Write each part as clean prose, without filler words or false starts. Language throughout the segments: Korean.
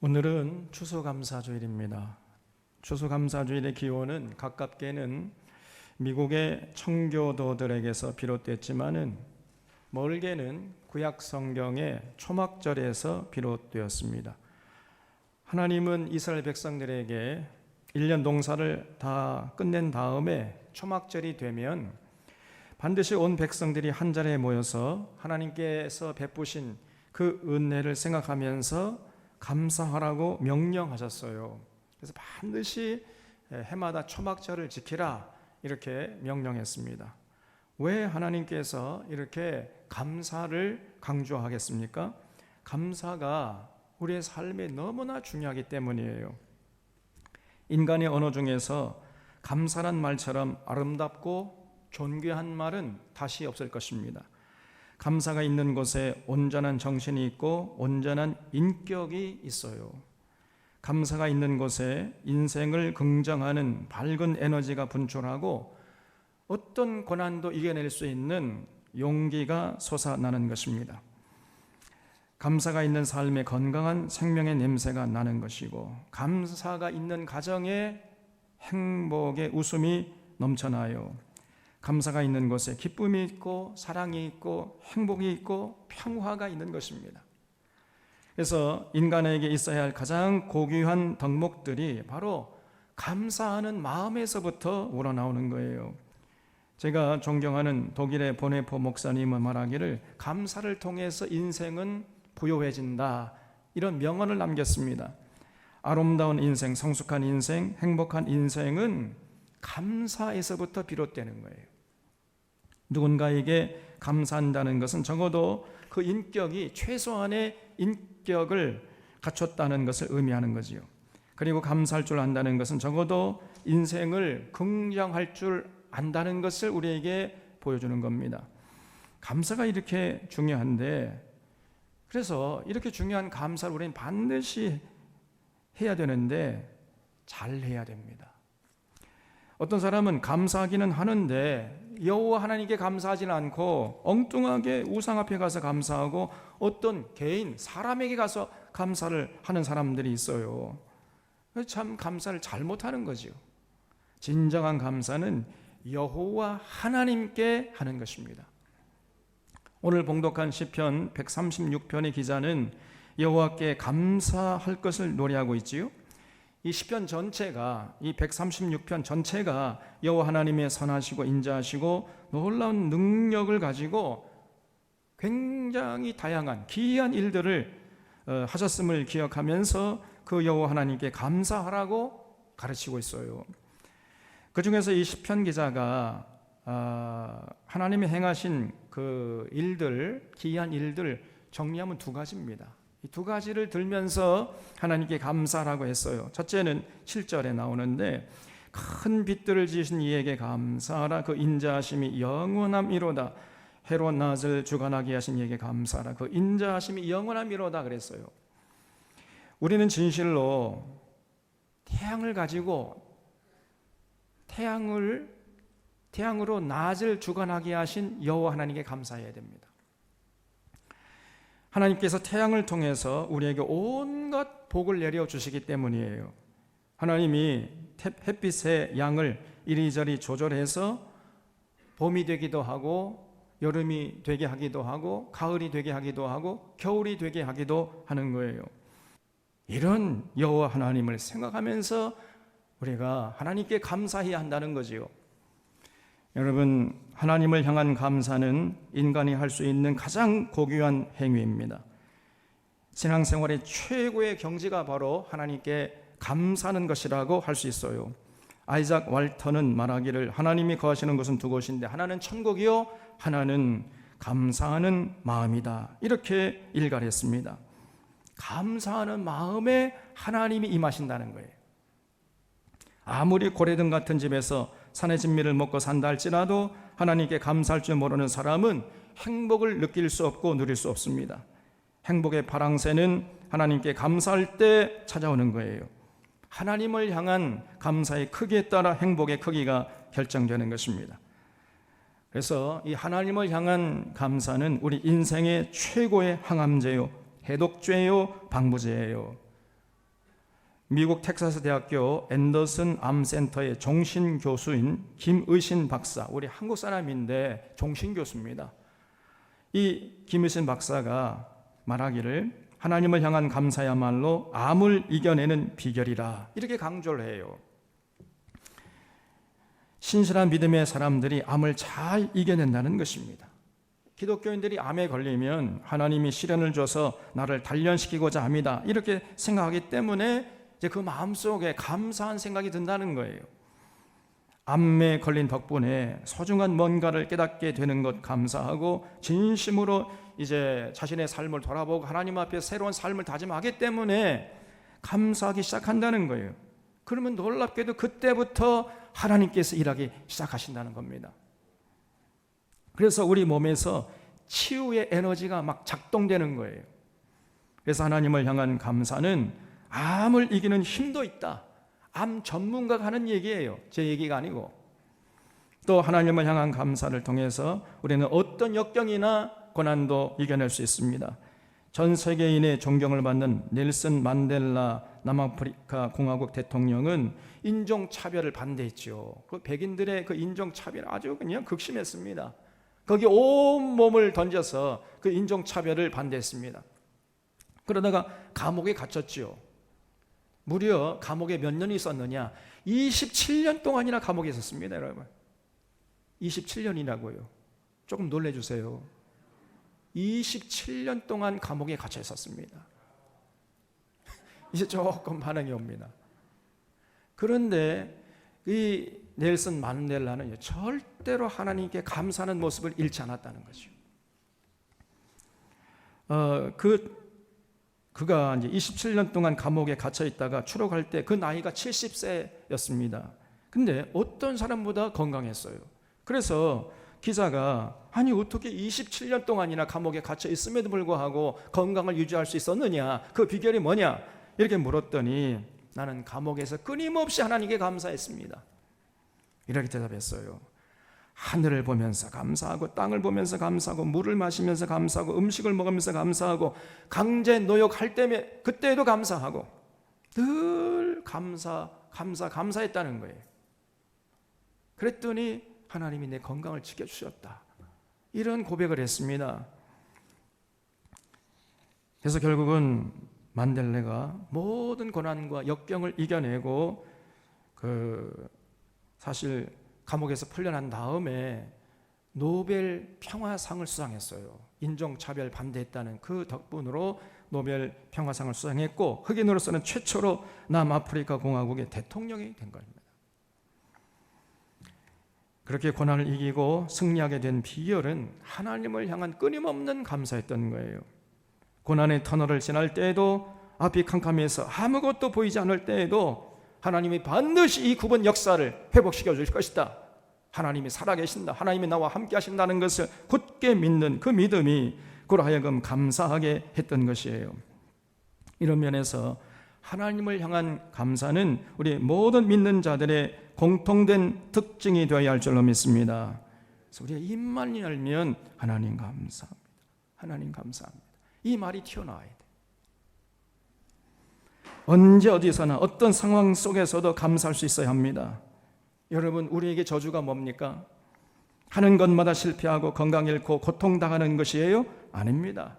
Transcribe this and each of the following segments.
오늘은 추수감사주일입니다. 추수감사주일의 기원은 가깝게는 미국의 청교도들에게서 비롯됐지만은 멀게는 구약 성경의 초막절에서 비롯되었습니다. 하나님은 이스라엘 백성들에게 1년 농사를 다 끝낸 다음에 초막절이 되면 반드시 온 백성들이 한 자리에 모여서 하나님께서 베푸신 그 은혜를 생각하면서 감사하라고 명령하셨어요. 그래서 반드시 해마다 초막절을 지키라 이렇게 명령했습니다. 왜 하나님께서 이렇게 감사를 강조하겠습니까? 감사가 우리의 삶에 너무나 중요하기 때문이에요. 인간의 언어 중에서 감사란 말처럼 아름답고 존귀한 말은 다시 없을 것입니다. 감사가 있는 곳에 온전한 정신이 있고 온전한 인격이 있어요. 감사가 있는 곳에 인생을 긍정하는 밝은 에너지가 분출하고 어떤 고난도 이겨낼 수 있는 용기가 솟아나는 것입니다. 감사가 있는 삶에 건강한 생명의 냄새가 나는 것이고, 감사가 있는 가정에 행복의 웃음이 넘쳐나요. 감사가 있는 곳에 기쁨이 있고 사랑이 있고 행복이 있고 평화가 있는 것입니다. 그래서 인간에게 있어야 할 가장 고귀한 덕목들이 바로 감사하는 마음에서부터 우러나오는 거예요. 제가 존경하는 독일의 보네포 목사님은 말하기를 감사를 통해서 인생은 부요해진다, 이런 명언을 남겼습니다. 아름다운 인생, 성숙한 인생, 행복한 인생은 감사에서부터 비롯되는 거예요. 누군가에게 감사한다는 것은 적어도 그 인격이 최소한의 인격을 갖췄다는 것을 의미하는 거지요. 그리고 감사할 줄 안다는 것은 적어도 인생을 긍정할 줄 안다는 것을 우리에게 보여주는 겁니다. 감사가 이렇게 중요한데, 그래서 이렇게 중요한 감사를 우리는 반드시 해야 되는데 잘 해야 됩니다. 어떤 사람은 감사하기는 하는데 여호와 하나님께 감사하지는 않고 엉뚱하게 우상 앞에 가서 감사하고 어떤 개인, 사람에게 가서 감사를 하는 사람들이 있어요. 참 감사를 잘못하는 거죠. 진정한 감사는 여호와 하나님께 하는 것입니다. 오늘 봉독한 시편 136편의 기자는 여호와께 감사할 것을 노래하고 있지요. 이 시편 전체가, 이 136편 전체가 여호와 하나님의 선하시고 인자하시고 놀라운 능력을 가지고 굉장히 다양한 기이한 일들을 하셨음을 기억하면서 그 여호와 하나님께 감사하라고 가르치고 있어요. 그 중에서 이 시편 기자가 하나님이 행하신 그 일들, 기이한 일들 정리하면 두 가지입니다. 이 두 가지를 들면서 하나님께 감사라고 했어요. 첫째는 7절에 나오는데, 큰 빛들을 지으신 이에게 감사하라. 그 인자하심이 영원함이로다. 해로 낮을 주관하게 하신 이에게 감사하라. 그 인자하심이 영원함이로다 그랬어요. 우리는 진실로 태양을 가지고 태양으로 낮을 주관하게 하신 여호와 하나님께 감사해야 됩니다. 하나님께서 태양을 통해서 우리에게 온갖 복을 내려주시기 때문이에요. 하나님이 햇빛의 양을 이리저리 조절해서 봄이 되기도 하고 여름이 되게 하기도 하고 가을이 되게 하기도 하고 겨울이 되게 하기도 하는 거예요. 이런 여호와 하나님을 생각하면서 우리가 하나님께 감사해야 한다는 거지요. 여러분, 하나님을 향한 감사는 인간이 할 수 있는 가장 고귀한 행위입니다. 신앙생활의 최고의 경지가 바로 하나님께 감사하는 것이라고 할 수 있어요. 아이작 왈터는 말하기를 하나님이 거하시는 곳은 두 곳인데 하나는 천국이요 하나는 감사하는 마음이다, 이렇게 일갈했습니다. 감사하는 마음에 하나님이 임하신다는 거예요. 아무리 고래등 같은 집에서 산의 진미를 먹고 산다 할지라도 하나님께 감사할 줄 모르는 사람은 행복을 느낄 수 없고 누릴 수 없습니다. 행복의 파랑새는 하나님께 감사할 때 찾아오는 거예요. 하나님을 향한 감사의 크기에 따라 행복의 크기가 결정되는 것입니다. 그래서 이 하나님을 향한 감사는 우리 인생의 최고의 항암제요, 해독제요, 방부제예요. 미국 텍사스 대학교 앤더슨 암센터의 종신 교수인 김의신 박사, 우리 한국 사람인데 종신 교수입니다. 이 김의신 박사가 말하기를 하나님을 향한 감사야말로 암을 이겨내는 비결이라 이렇게 강조를 해요. 신실한 믿음의 사람들이 암을 잘 이겨낸다는 것입니다. 기독교인들이 암에 걸리면 하나님이 시련을 줘서 나를 단련시키고자 합니다, 이렇게 생각하기 때문에 이제 그 마음속에 감사한 생각이 든다는 거예요. 암에 걸린 덕분에 소중한 뭔가를 깨닫게 되는 것 감사하고 진심으로 이제 자신의 삶을 돌아보고 하나님 앞에 새로운 삶을 다짐하기 때문에 감사하기 시작한다는 거예요. 그러면 놀랍게도 그때부터 하나님께서 일하기 시작하신다는 겁니다. 그래서 우리 몸에서 치유의 에너지가 막 작동되는 거예요. 그래서 하나님을 향한 감사는 암을 이기는 힘도 있다. 암 전문가가 하는 얘기예요. 제 얘기가 아니고. 또 하나님을 향한 감사를 통해서 우리는 어떤 역경이나 고난도 이겨낼 수 있습니다. 전 세계인의 존경을 받는 넬슨 만델라 남아프리카 공화국 대통령은 인종차별을 반대했죠. 그 백인들의 그 인종차별 아주 그냥 극심했습니다. 거기 온 몸을 던져서 그 인종차별을 반대했습니다. 그러다가 감옥에 갇혔죠. 무려 감옥에 몇 년이 있었느냐? 27년 동안이나 감옥에 있었습니다, 여러분. 27년이라고요. 조금 놀래주세요. 27년 동안 감옥에 갇혀 있었습니다. 이제 조금 반응이 옵니다. 그런데 이 넬슨 만델라는 절대로 하나님께 감사하는 모습을 잃지 않았다는 거죠. 그가 이제 27년 동안 감옥에 갇혀 있다가 추록할 때 그 나이가 70세였습니다. 근데 어떤 사람보다 건강했어요. 그래서 기자가 아니 어떻게 27년 동안이나 감옥에 갇혀 있음에도 불구하고 건강을 유지할 수 있었느냐, 그 비결이 뭐냐 이렇게 물었더니 나는 감옥에서 끊임없이 하나님께 감사했습니다, 이렇게 대답했어요. 하늘을 보면서 감사하고 땅을 보면서 감사하고 물을 마시면서 감사하고 음식을 먹으면서 감사하고 강제 노역할 때면 그때도 감사하고 늘 감사했다는 거예요. 그랬더니 하나님이 내 건강을 지켜주셨다, 이런 고백을 했습니다. 그래서 결국은 만델레가 모든 고난과 역경을 이겨내고 사실 감옥에서 풀려난 다음에 노벨 평화상을 수상했어요. 인종차별 반대했다는 그 덕분으로 노벨 평화상을 수상했고 흑인으로서는 최초로 남아프리카 공화국의 대통령이 된 겁니다. 그렇게 고난을 이기고 승리하게 된 비결은 하나님을 향한 끊임없는 감사였던 거예요. 고난의 터널을 지날 때에도 앞이 캄캄해서 아무것도 보이지 않을 때에도 하나님이 반드시 이 굽은 역사를 회복시켜 줄 것이다, 하나님이 살아계신다, 하나님이 나와 함께 하신다는 것을 굳게 믿는 그 믿음이 그로 하여금 감사하게 했던 것이에요. 이런 면에서 하나님을 향한 감사는 우리 모든 믿는 자들의 공통된 특징이 되어야 할 줄로 믿습니다. 그래서 우리가 입만 열면 하나님 감사합니다, 하나님 감사합니다, 이 말이 튀어나와야 돼. 언제 어디서나 어떤 상황 속에서도 감사할 수 있어야 합니다. 여러분, 우리에게 저주가 뭡니까? 하는 것마다 실패하고 건강 잃고 고통당하는 것이에요? 아닙니다.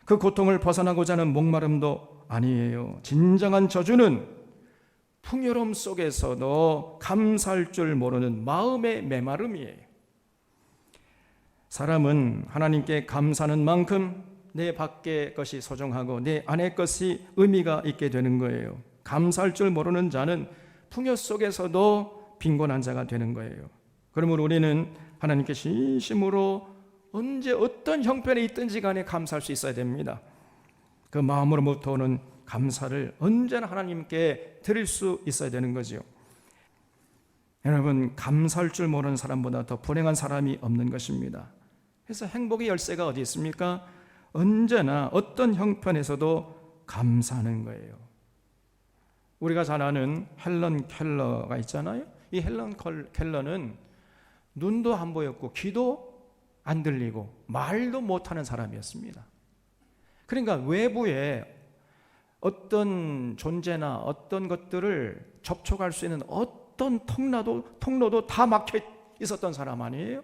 그 고통을 벗어나고자 하는 목마름도 아니에요. 진정한 저주는 풍요로움 속에서도 감사할 줄 모르는 마음의 메마름이에요. 사람은 하나님께 감사하는 만큼 내 밖의 것이 소중하고 내 안의 것이 의미가 있게 되는 거예요. 감사할 줄 모르는 자는 풍요 속에서도 빈곤한 자가 되는 거예요. 그러므로 우리는 하나님께 진심으로 언제 어떤 형편에 있든지 간에 감사할 수 있어야 됩니다. 그 마음으로부터 오는 감사를 언제나 하나님께 드릴 수 있어야 되는 거죠. 여러분, 감사할 줄 모르는 사람보다 더 불행한 사람이 없는 것입니다. 그래서 행복의 열쇠가 어디 있습니까? 언제나 어떤 형편에서도 감사하는 거예요. 우리가 잘 아는 헬런 켈러가 있잖아요. 이 헬런 켈러는 눈도 안 보였고 귀도 안 들리고 말도 못하는 사람이었습니다. 그러니까 외부에 어떤 존재나 어떤 것들을 접촉할 수 있는 어떤 통로도 다 막혀 있었던 사람 아니에요?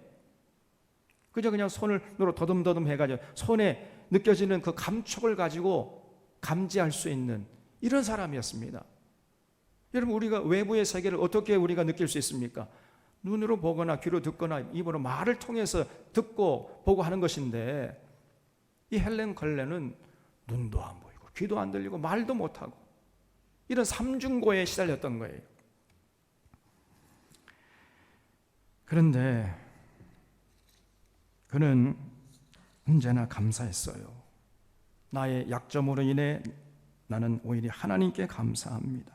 그저 그냥 손으로 더듬더듬 해가지고 손에 느껴지는 그 감촉을 가지고 감지할 수 있는 이런 사람이었습니다. 여러분, 우리가 외부의 세계를 어떻게 우리가 느낄 수 있습니까? 눈으로 보거나 귀로 듣거나 입으로 말을 통해서 듣고 보고 하는 것인데, 이 헬렌 켈러는 눈도 안 보이고 귀도 안 들리고 말도 못하고 이런 삼중고에 시달렸던 거예요. 그런데 그는 언제나 감사했어요. 나의 약점으로 인해 나는 오히려 하나님께 감사합니다.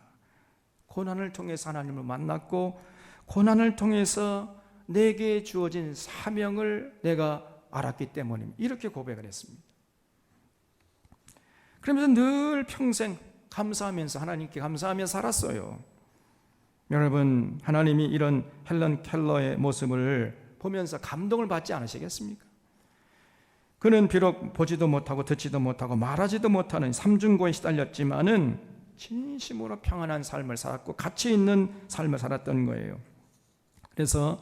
고난을 통해서 하나님을 만났고 고난을 통해서 내게 주어진 사명을 내가 알았기 때문입니다. 이렇게 고백을 했습니다. 그러면서 늘 평생 감사하면서 하나님께 감사하며 살았어요. 여러분, 하나님이 이런 헬렌 켈러의 모습을 보면서 감동을 받지 않으시겠습니까? 그는 비록 보지도 못하고 듣지도 못하고 말하지도 못하는 삼중고에 시달렸지만은 진심으로 평안한 삶을 살았고 가치 있는 삶을 살았던 거예요. 그래서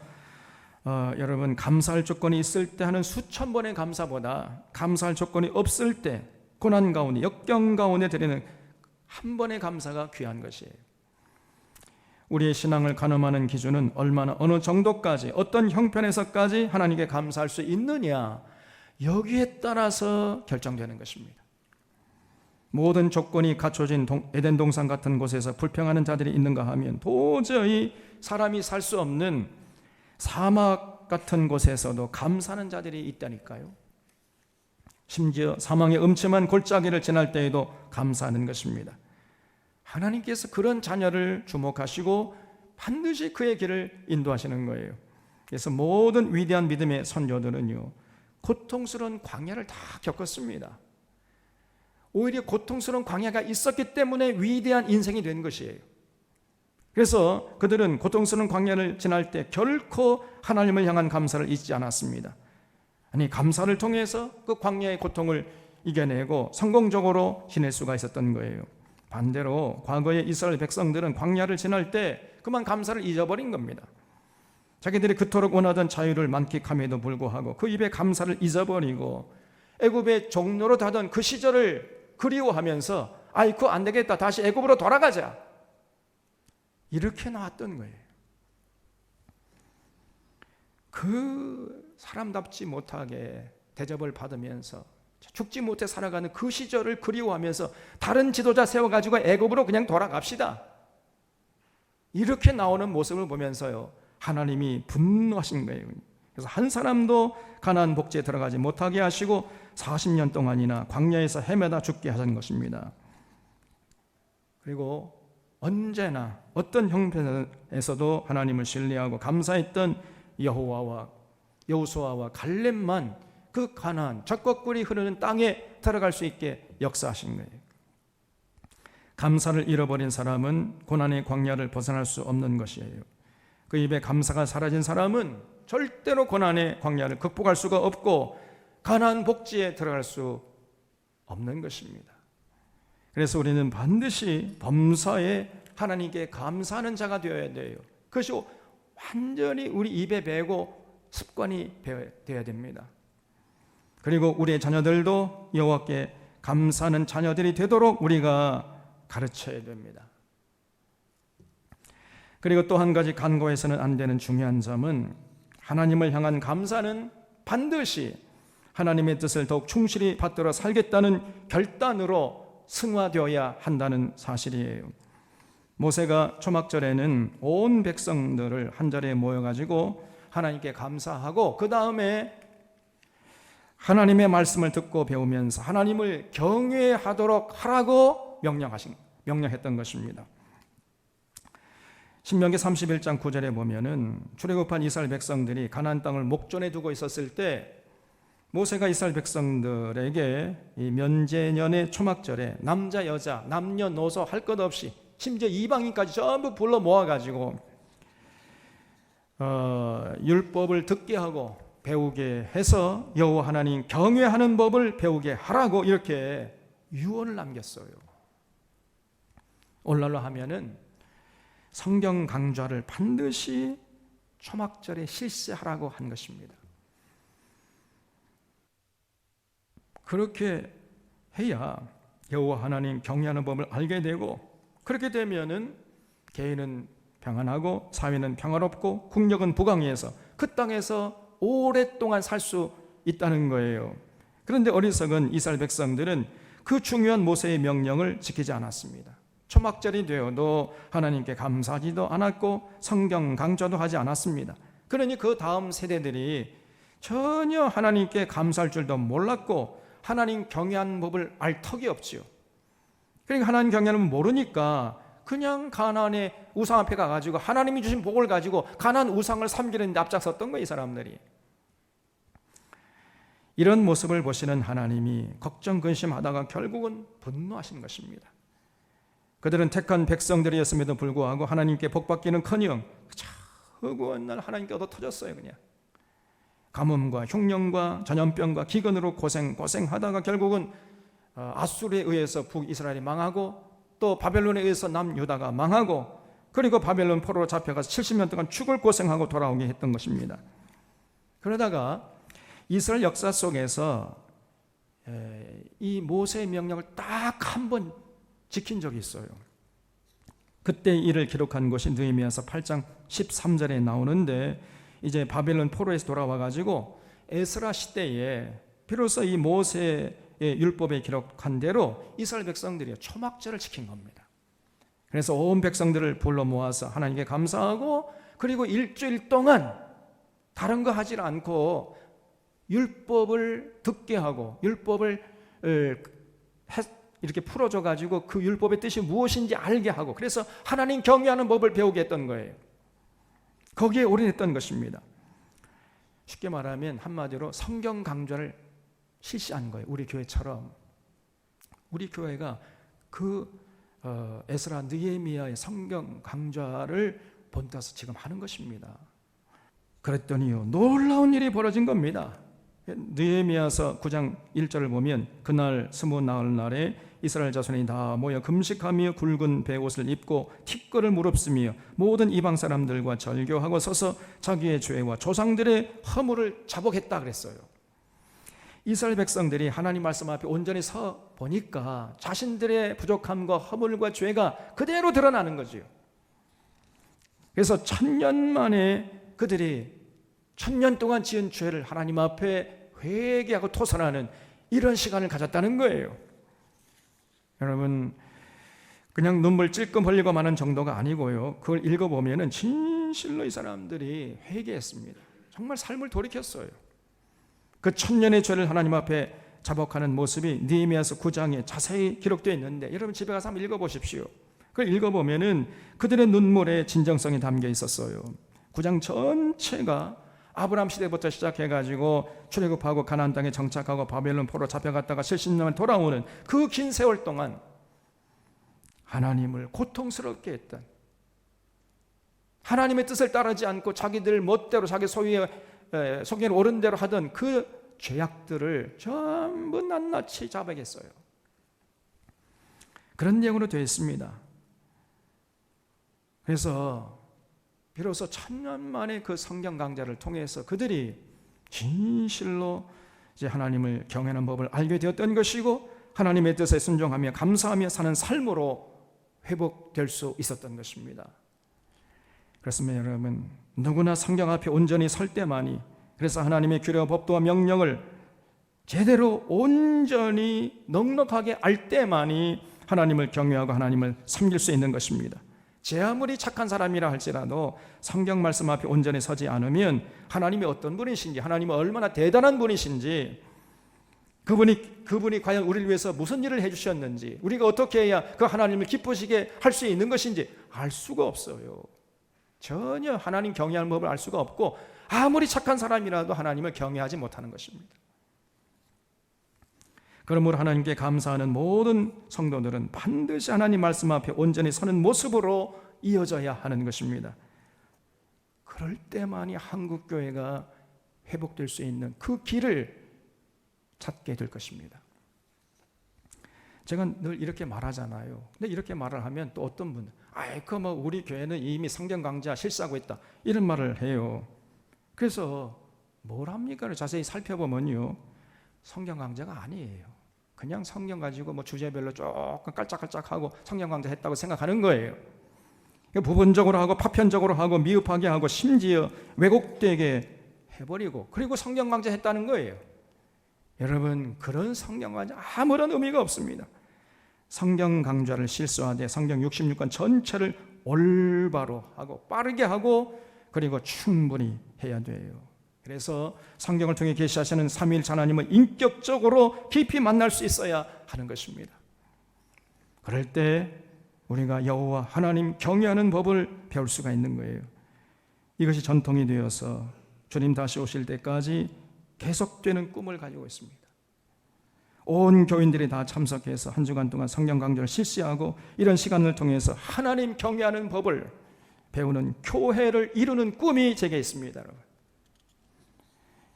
여러분, 감사할 조건이 있을 때 하는 수천 번의 감사보다 감사할 조건이 없을 때 고난 가운데 역경 가운데 드리는 한 번의 감사가 귀한 것이에요. 우리의 신앙을 가늠하는 기준은 얼마나 어느 정도까지 어떤 형편에서까지 하나님께 감사할 수 있느냐, 여기에 따라서 결정되는 것입니다. 모든 조건이 갖춰진 에덴 동산 같은 곳에서 불평하는 자들이 있는가 하면 도저히 사람이 살 수 없는 사막 같은 곳에서도 감사하는 자들이 있다니까요. 심지어 사망의 음침한 골짜기를 지날 때에도 감사하는 것입니다. 하나님께서 그런 자녀를 주목하시고 반드시 그의 길을 인도하시는 거예요. 그래서 모든 위대한 믿음의 선조들은요, 고통스러운 광야를 다 겪었습니다. 오히려 고통스러운 광야가 있었기 때문에 위대한 인생이 된 것이에요. 그래서 그들은 고통스러운 광야를 지날 때 결코 하나님을 향한 감사를 잊지 않았습니다. 아니, 감사를 통해서 그 광야의 고통을 이겨내고 성공적으로 지낼 수가 있었던 거예요. 반대로 과거의 이스라엘 백성들은 광야를 지날 때 그만 감사를 잊어버린 겁니다. 자기들이 그토록 원하던 자유를 만끽함에도 불구하고 그 입에 감사를 잊어버리고 애굽의 종로로 다던 그 시절을 그리워하면서 그거 안 되겠다, 다시 애굽으로 돌아가자, 이렇게 나왔던 거예요. 그 사람답지 못하게 대접을 받으면서 죽지 못해 살아가는 그 시절을 그리워하면서 다른 지도자 세워가지고 애굽으로 그냥 돌아갑시다, 이렇게 나오는 모습을 보면서요, 하나님이 분노하신 거예요. 그래서 한 사람도 가나안 복지에 들어가지 못하게 하시고 40년 동안이나 광야에서 헤매다 죽게 하신 것입니다. 그리고 언제나 어떤 형편에서도 하나님을 신뢰하고 감사했던 여호수아와 갈렙만 그 가나안 젖과 꿀이 흐르는 땅에 들어갈 수 있게 역사하신 거예요. 감사를 잃어버린 사람은 고난의 광야를 벗어날 수 없는 것이에요. 그 입에 감사가 사라진 사람은 절대로 고난의 광야를 극복할 수가 없고 가나안 복지에 들어갈 수 없는 것입니다. 그래서 우리는 반드시 범사에 하나님께 감사하는 자가 되어야 돼요. 그것이 완전히 우리 입에 배고 습관이 되어야 됩니다. 그리고 우리의 자녀들도 여호와께 감사하는 자녀들이 되도록 우리가 가르쳐야 됩니다. 그리고 또 한 가지 간과해서는 안 되는 중요한 점은 하나님을 향한 감사는 반드시 하나님의 뜻을 더욱 충실히 받들어 살겠다는 결단으로 승화되어야 한다는 사실이에요. 모세가 초막절에는 온 백성들을 한 자리에 모여가지고 하나님께 감사하고 그 다음에 하나님의 말씀을 듣고 배우면서 하나님을 경외하도록 하라고 명령했던 것입니다. 신명기 31장 9절에 보면은 출애굽한 이스라엘 백성들이 가나안 땅을 목전에 두고 있었을 때 모세가 이스라엘 백성들에게 이 면제년의 초막절에 남자 여자 남녀노소 할 것 없이 심지어 이방인까지 전부 불러 모아가지고 율법을 듣게 하고 배우게 해서 여호와 하나님 경외하는 법을 배우게 하라고 이렇게 유언을 남겼어요. 오늘날로 하면은 성경 강좌를 반드시 초막절에 실시하라고 한 것입니다. 그렇게 해야 여호와 하나님 경외하는 법을 알게 되고, 그렇게 되면은 개인은 평안하고 사회는 평화롭고 국력은 부강해서 그 땅에서 오랫동안 살 수 있다는 거예요. 그런데 어리석은 이스라엘 백성들은 그 중요한 모세의 명령을 지키지 않았습니다. 초막절이 되어도 하나님께 감사하지도 않았고 성경 강좌도 하지 않았습니다. 그러니 그 다음 세대들이 전혀 하나님께 감사할 줄도 몰랐고 하나님 경외하는 법을 알 턱이 없지요. 그러니까 하나님 경외하는 법 모르니까 그냥 가나안의 우상 앞에 가가지고 하나님이 주신 복을 가지고 가나안 우상을 섬기는 데 앞장섰던 거예요, 이 사람들이. 이런 모습을 보시는 하나님이 걱정 근심하다가 결국은 분노하신 것입니다. 그들은 택한 백성들이었음에도 불구하고 하나님께 복받기는커녕 허구한 날 하나님께 얻어 터졌어요. 그냥 가뭄과 흉년과 전염병과 기근으로 고생하다가 결국은 아수르에 의해서 북이스라엘이 망하고 또 바벨론에 의해서 남유다가 망하고 그리고 바벨론 포로로 잡혀가서 70년 동안 죽을 고생하고 돌아오게 했던 것입니다. 그러다가 이스라엘 역사 속에서 이 모세의 명령을 딱 한 번 지킨 적이 있어요. 그때 이를 기록한 것이 느헤미야서 8장 13절에 나오는데, 이제 바벨론 포로에서 돌아와 가지고 에스라 시대에 비로소 이 모세의 율법에 기록한 대로 이스라엘 백성들이 초막절을 지킨 겁니다. 그래서 온 백성들을 불러 모아서 하나님께 감사하고 그리고 일주일 동안 다른 거 하지 않고 율법을 듣게 하고 율법을 이렇게 풀어줘 가지고 그 율법의 뜻이 무엇인지 알게 하고, 그래서 하나님 경외하는 법을 배우게 했던 거예요. 거기에 올인했던 것입니다. 쉽게 말하면 한마디로 성경 강좌를 실시한 거예요. 우리 교회처럼. 우리 교회가 그 에스라 느헤미야의 성경 강좌를 본따서 지금 하는 것입니다. 그랬더니요, 놀라운 일이 벌어진 겁니다. 느헤미야서 9장 1절을 보면 그날 스무 나흘 날에 이스라엘 자손이 다 모여 금식하며 굵은 베옷을 입고 티끌을 무릅쓰며 모든 이방 사람들과 절교하고 서서 자기의 죄와 조상들의 허물을 자복했다 그랬어요. 이스라엘 백성들이 하나님 말씀 앞에 온전히 서 보니까 자신들의 부족함과 허물과 죄가 그대로 드러나는 거죠. 그래서 1000년 만에 그들이 1000년 동안 지은 죄를 하나님 앞에 회개하고 토설하는 이런 시간을 가졌다는 거예요. 여러분, 그냥 눈물 찔끔 흘리고 마는 정도가 아니고요, 그걸 읽어보면 진실로 이 사람들이 회개했습니다. 정말 삶을 돌이켰어요. 그 1000년의 죄를 하나님 앞에 자복하는 모습이 느헤미야서 9장에 자세히 기록되어 있는데, 여러분 집에 가서 한번 읽어보십시오. 그걸 읽어보면 그들의 눈물에 진정성이 담겨 있었어요. 9장 전체가 아브라함 시대부터 시작해가지고 출애굽하고 가나안 땅에 정착하고 바벨론 포로 잡혀갔다가 70년 돌아오는 그 긴 세월 동안 하나님을 고통스럽게 했던, 하나님의 뜻을 따르지 않고 자기들 멋대로 자기 소유의 속에는 옳은 대로 하던 그 죄악들을 전부 낱낱이 자백했어요. 그런 내용으로 되어 있습니다. 그래서 비로소 1000년 만에 그 성경 강좌를 통해서 그들이 진실로 이제 하나님을 경외하는 법을 알게 되었던 것이고, 하나님의 뜻에 순종하며 감사하며 사는 삶으로 회복될 수 있었던 것입니다. 그렇습니다. 여러분, 누구나 성경 앞에 온전히 설 때만이, 그래서 하나님의 규례와 법도와 명령을 제대로 온전히 넉넉하게 알 때만이 하나님을 경외하고 하나님을 섬길 수 있는 것입니다. 제 아무리 착한 사람이라 할지라도 성경 말씀 앞에 온전히 서지 않으면 하나님이 어떤 분이신지, 하나님이 얼마나 대단한 분이신지, 그분이 과연 우리를 위해서 무슨 일을 해주셨는지, 우리가 어떻게 해야 그 하나님을 기쁘시게 할 수 있는 것인지 알 수가 없어요. 전혀 하나님 경외하는 법을 알 수가 없고, 아무리 착한 사람이라도 하나님을 경외하지 못하는 것입니다. 그러므로 하나님께 감사하는 모든 성도들은 반드시 하나님 말씀 앞에 온전히 서는 모습으로 이어져야 하는 것입니다. 그럴 때만이 한국교회가 회복될 수 있는 그 길을 찾게 될 것입니다. 제가 늘 이렇게 말하잖아요. 근데 이렇게 말을 하면 또 어떤 분은 뭐 우리 교회는 이미 성경 강좌 실시하고 있다 이런 말을 해요. 그래서 뭘 합니까? 자세히 살펴보면요, 성경 강좌가 아니에요. 그냥 성경 가지고 뭐 주제별로 조금 깔짝깔짝하고 성경 강좌 했다고 생각하는 거예요. 부분적으로 하고 파편적으로 하고 미흡하게 하고 심지어 왜곡되게 해버리고 그리고 성경 강좌 했다는 거예요. 여러분, 그런 성경 강좌 아무런 의미가 없습니다. 성경 강좌를 실수하되 성경 66권 전체를 올바로 하고 빠르게 하고 그리고 충분히 해야 돼요. 그래서 성경을 통해 계시하시는 삼위일체 하나님을 인격적으로 깊이 만날 수 있어야 하는 것입니다. 그럴 때 우리가 여호와 하나님 경외하는 법을 배울 수가 있는 거예요. 이것이 전통이 되어서 주님 다시 오실 때까지 계속되는 꿈을 가지고 있습니다. 온 교인들이 다 참석해서 한 주간 동안 성경 강좌를 실시하고 이런 시간을 통해서 하나님 경외하는 법을 배우는 교회를 이루는 꿈이 제게 있습니다. 여러분,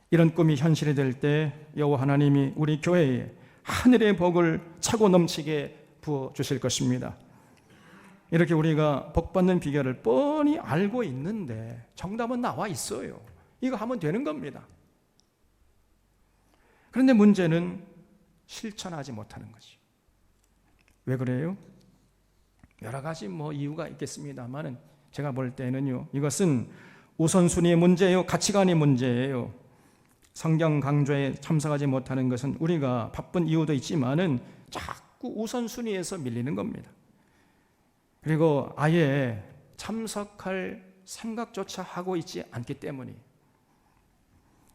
이런 꿈이 현실이 될 때 여호와 하나님이 우리 교회에 하늘의 복을 차고 넘치게 부어주실 것입니다. 이렇게 우리가 복받는 비결을 뻔히 알고 있는데 정답은 나와 있어요. 이거 하면 되는 겁니다. 그런데 문제는 실천하지 못하는 거지. 왜 그래요? 여러 가지 이유가 있겠습니다만은 제가 볼 때는요, 이것은 우선순위의 문제예요, 가치관의 문제예요. 성경 강좌에 참석하지 못하는 것은 우리가 바쁜 이유도 있지만은 자꾸 우선순위에서 밀리는 겁니다. 그리고 아예 참석할 생각조차 하고 있지 않기 때문이.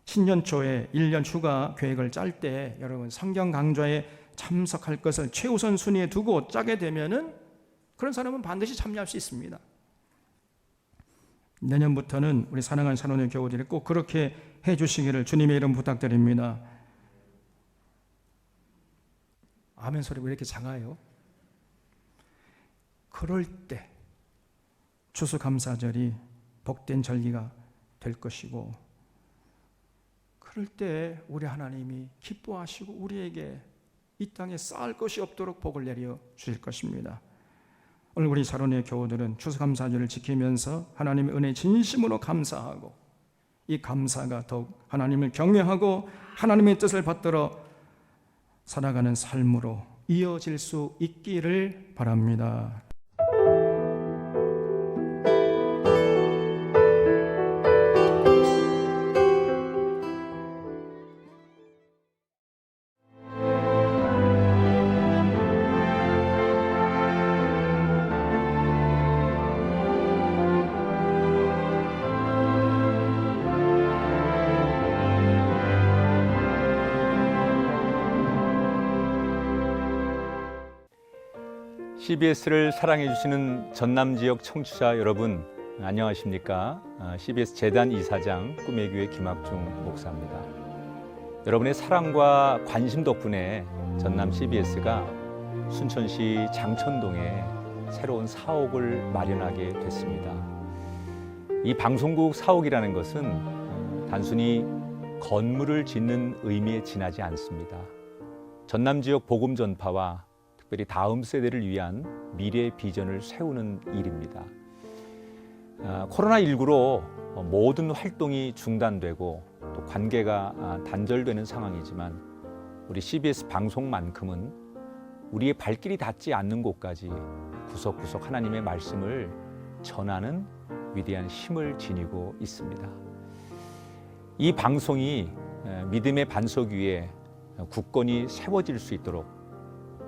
신년 초에 1년 휴가 계획을 짤 때 여러분, 성경 강좌에 참석할 것을 최우선 순위에 두고 짜게 되면은 그런 사람은 반드시 참여할 수 있습니다. 내년부터는 우리 사랑하는 산원의 교우들이 꼭 그렇게 해주시기를 주님의 이름 부탁드립니다. 아멘 소리가 왜 이렇게 작아요? 그럴 때 추수감사절이 복된 절기가 될 것이고, 그럴 때 우리 하나님이 기뻐하시고 우리에게 이 땅에 쌓을 것이 없도록 복을 내려 주실 것입니다. 오늘 우리 사론의 교우들은 추수감사절을 지키면서 하나님의 은혜에 진심으로 감사하고 이 감사가 더욱 하나님을 경외하고 하나님의 뜻을 받들어 살아가는 삶으로 이어질 수 있기를 바랍니다. CBS를 사랑해 주시는 전남 지역 청취자 여러분, 안녕하십니까? CBS 재단 이사장 꿈의 교회 김학중 목사입니다. 여러분의 사랑과 관심 덕분에 전남 CBS가 순천시 장천동에 새로운 사옥을 마련하게 됐습니다. 이 방송국 사옥이라는 것은 단순히 건물을 짓는 의미에 지나지 않습니다. 전남 지역 복음 전파와 특별히 다음 세대를 위한 미래 비전을 세우는 일입니다. 코로나19로 모든 활동이 중단되고 또 관계가 단절되는 상황이지만 우리 CBS 방송만큼은 우리의 발길이 닿지 않는 곳까지 구석구석 하나님의 말씀을 전하는 위대한 힘을 지니고 있습니다. 이 방송이 믿음의 반석 위에 굳건히 세워질 수 있도록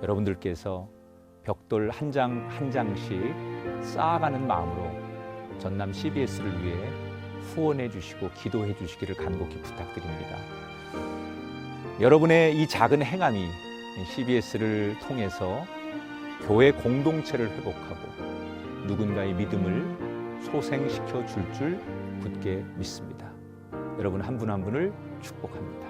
여러분들께서 벽돌 한 장 한 장씩 쌓아가는 마음으로 전남 CBS를 위해 후원해 주시고 기도해 주시기를 간곡히 부탁드립니다. 여러분의 이 작은 행함이 CBS를 통해서 교회 공동체를 회복하고 누군가의 믿음을 소생시켜 줄 굳게 믿습니다. 여러분 한 분 한 분을 축복합니다.